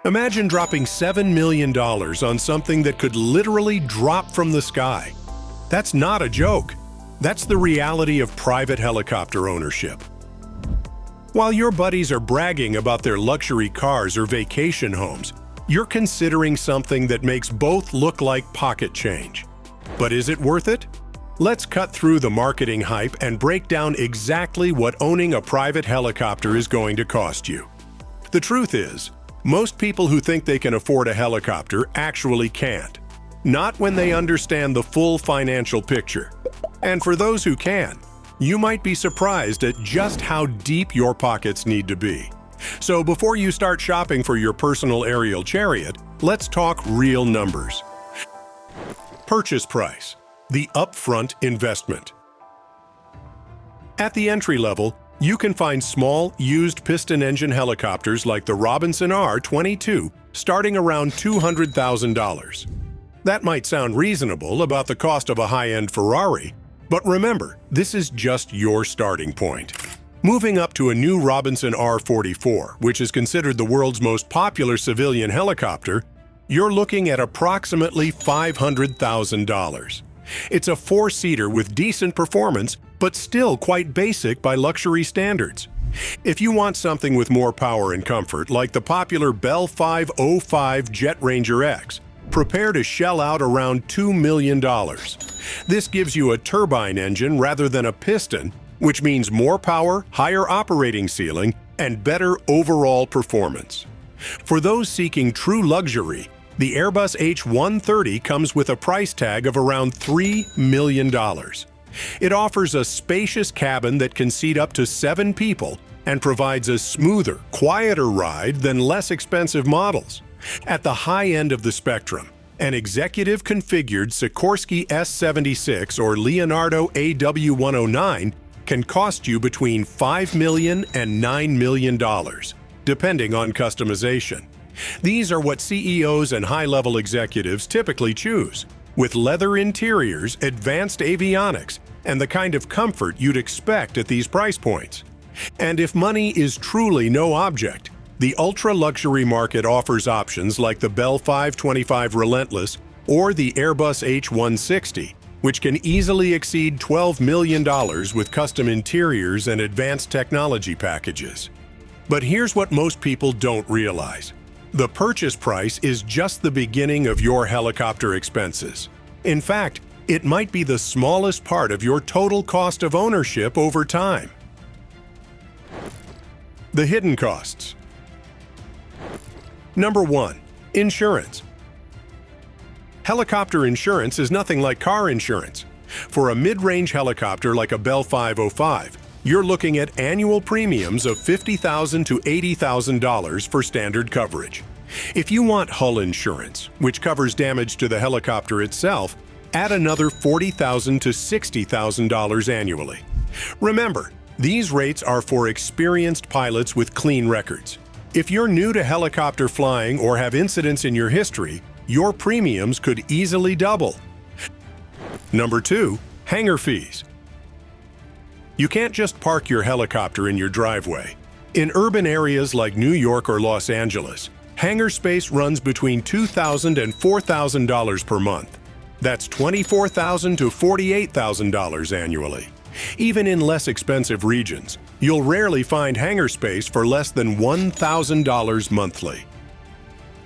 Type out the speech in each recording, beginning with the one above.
Imagine dropping $7 million on something that could literally drop from the sky. That's not a joke. That's the reality of private helicopter ownership. While your buddies are bragging about their luxury cars or vacation homes, you're considering something that makes both look like pocket change. But is it worth it? Let's cut through the marketing hype and break down exactly what owning a private helicopter is going to cost you. The truth is, most people who think they can afford a helicopter actually can't. Not when they understand the full financial picture. And for those who can, you might be surprised at just how deep your pockets need to be. So before you start shopping for your personal aerial chariot, let's talk real numbers. Purchase price, the upfront investment. At the entry level, you can find small, used piston engine helicopters like the Robinson R-22 starting around $200,000. That might sound reasonable about the cost of a high-end Ferrari, but remember, this is just your starting point. Moving up to a new Robinson R-44, which is considered the world's most popular civilian helicopter, you're looking at approximately $500,000. It's a four-seater with decent performance, but still quite basic by luxury standards. If you want something with more power and comfort, like the popular Bell 505 Jet Ranger X, prepare to shell out around $2 million. This gives you a turbine engine rather than a piston, which means more power, higher operating ceiling, and better overall performance. For those seeking true luxury, the Airbus H130 comes with a price tag of around $3 million. It offers a spacious cabin that can seat up to 7 people and provides a smoother, quieter ride than less expensive models. At the high end of the spectrum, an executive-configured Sikorsky S-76 or Leonardo AW109 can cost you between $5 million and $9 million, depending on customization. These are what CEOs and high-level executives typically choose, with leather interiors, advanced avionics, and the kind of comfort you'd expect at these price points. And if money is truly no object, the ultra-luxury market offers options like the Bell 525 Relentless or the Airbus H160, which can easily exceed $12 million with custom interiors and advanced technology packages. But here's what most people don't realize. The purchase price is just the beginning of your helicopter expenses. In fact, it might be the smallest part of your total cost of ownership over time. The hidden costs. Number 1. Insurance. Helicopter insurance is nothing like car insurance. For a mid-range helicopter like a Bell 505, you're looking at annual premiums of $50,000 to $80,000 for standard coverage. If you want hull insurance, which covers damage to the helicopter itself, add another $40,000 to $60,000 annually. Remember, these rates are for experienced pilots with clean records. If you're new to helicopter flying or have incidents in your history, your premiums could easily double. Number 2. Hangar fees. You can't just park your helicopter in your driveway. In urban areas like New York or Los Angeles, hangar space runs between $2,000 and $4,000 per month. That's $24,000 to $48,000 annually. Even in less expensive regions, you'll rarely find hangar space for less than $1,000 monthly.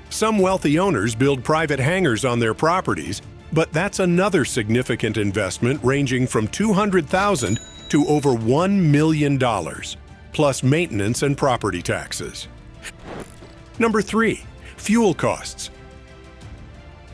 Some wealthy owners build private hangars on their properties, but that's another significant investment ranging from $200,000 to over $1 million, plus maintenance and property taxes. Number 3. Fuel costs.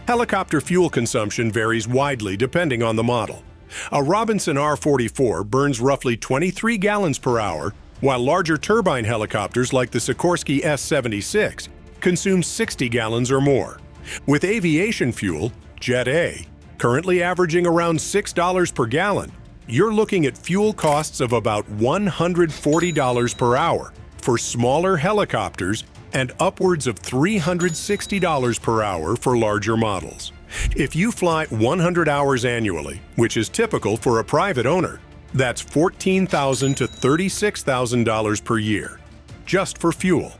Helicopter fuel consumption varies widely depending on the model. A Robinson R-44 burns roughly 23 gallons per hour, while larger turbine helicopters like the Sikorsky S-76 consume 60 gallons or more. With aviation fuel, Jet A, currently averaging around $6 per gallon, you're looking at fuel costs of about $140 per hour for smaller helicopters and upwards of $360 per hour for larger models. If you fly 100 hours annually, which is typical for a private owner, that's $14,000 to $36,000 per year, just for fuel.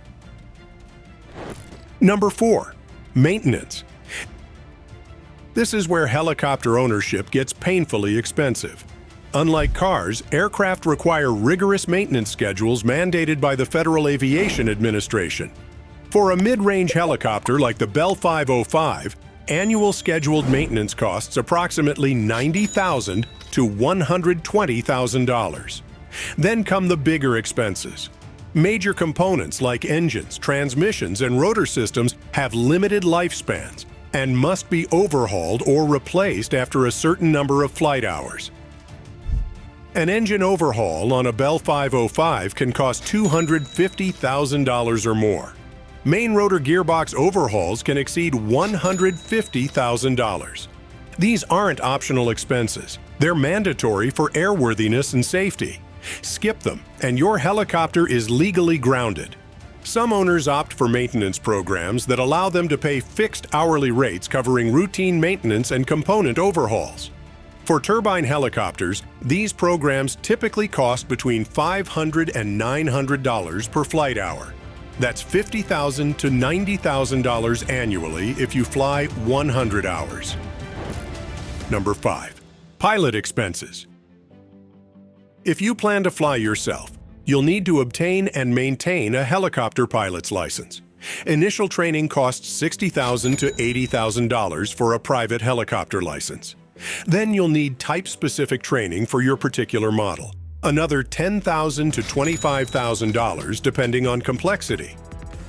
Number 4. Maintenance. This is where helicopter ownership gets painfully expensive. Unlike cars, aircraft require rigorous maintenance schedules mandated by the Federal Aviation Administration. For a mid-range helicopter like the Bell 505, annual scheduled maintenance costs approximately $90,000 to $120,000. Then come the bigger expenses. Major components like engines, transmissions, and rotor systems have limited lifespans and must be overhauled or replaced after a certain number of flight hours. An engine overhaul on a Bell 505 can cost $250,000 or more. Main rotor gearbox overhauls can exceed $150,000. These aren't optional expenses. They're mandatory for airworthiness and safety. Skip them, and your helicopter is legally grounded. Some owners opt for maintenance programs that allow them to pay fixed hourly rates covering routine maintenance and component overhauls. For turbine helicopters, these programs typically cost between $500 and $900 per flight hour. That's $50,000 to $90,000 annually if you fly 100 hours. Number 5. Pilot expenses. If you plan to fly yourself, you'll need to obtain and maintain a helicopter pilot's license. Initial training costs $60,000 to $80,000 for a private helicopter license. Then you'll need type-specific training for your particular model. Another $10,000 to $25,000 depending on complexity.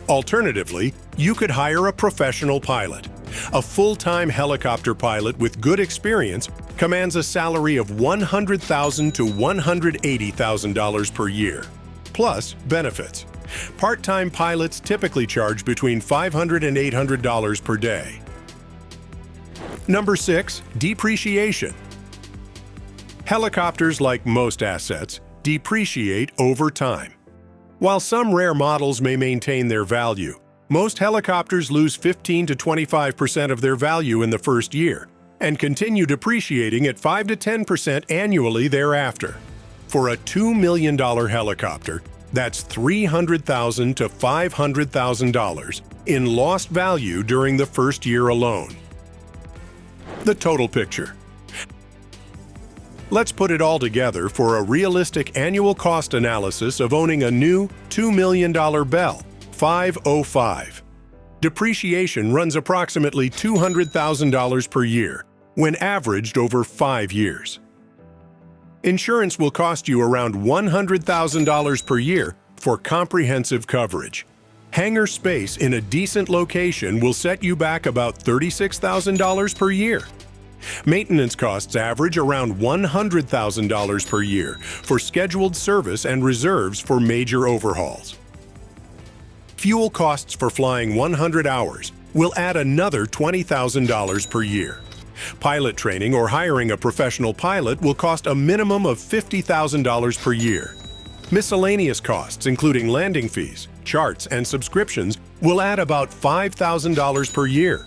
Alternatively, you could hire a professional pilot. A full-time helicopter pilot with good experience commands a salary of $100,000 to $180,000 per year, plus benefits. Part-time pilots typically charge between $500 and $800 per day. Number 6. Depreciation. Helicopters, like most assets, depreciate over time. While some rare models may maintain their value, most helicopters lose 15 to 25% of their value in the first year and continue depreciating at 5 to 10% annually thereafter. For a $2 million helicopter, that's $300,000 to $500,000 in lost value during the first year alone. The total picture. Let's put it all together for a realistic annual cost analysis of owning a new $2 million Bell 505. Depreciation runs approximately $200,000 per year when averaged over 5 years. Insurance will cost you around $100,000 per year for comprehensive coverage. Hangar space in a decent location will set you back about $36,000 per year. Maintenance costs average around $100,000 per year for scheduled service and reserves for major overhauls. Fuel costs for flying 100 hours will add another $20,000 per year. Pilot training or hiring a professional pilot will cost a minimum of $50,000 per year. Miscellaneous costs, including landing fees, charts, and subscriptions, will add about $5,000 per year.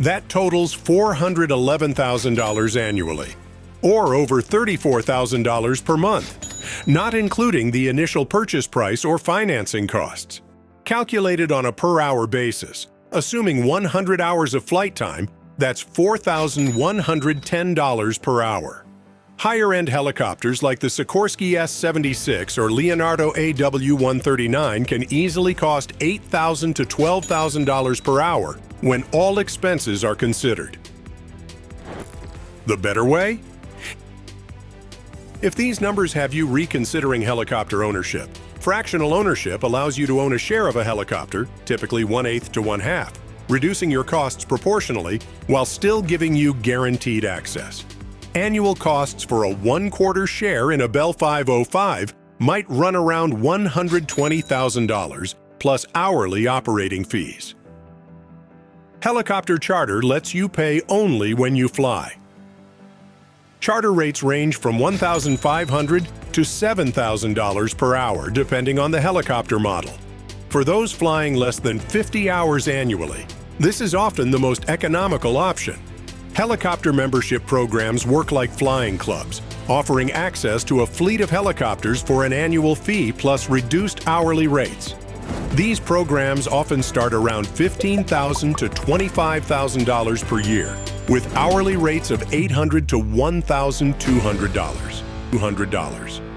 That totals $411,000 annually, or over $34,000 per month, not including the initial purchase price or financing costs. Calculated on a per-hour basis, assuming 100 hours of flight time, that's $4,110 per hour. Higher-end helicopters like the Sikorsky S-76 or Leonardo AW-139 can easily cost $8,000 to $12,000 per hour when all expenses are considered. The better way? If these numbers have you reconsidering helicopter ownership, fractional ownership allows you to own a share of a helicopter, typically 1/8 to 1/2, reducing your costs proportionally while still giving you guaranteed access. Annual costs for a 1/4 share in a Bell 505 might run around $120,000 plus hourly operating fees. Helicopter charter lets you pay only when you fly. Charter rates range from $1,500 to $7,000 per hour depending on the helicopter model. For those flying less than 50 hours annually, this is often the most economical option. Helicopter membership programs work like flying clubs, offering access to a fleet of helicopters for an annual fee plus reduced hourly rates. These programs often start around $15,000 to $25,000 per year, with hourly rates of $800 to $1,200.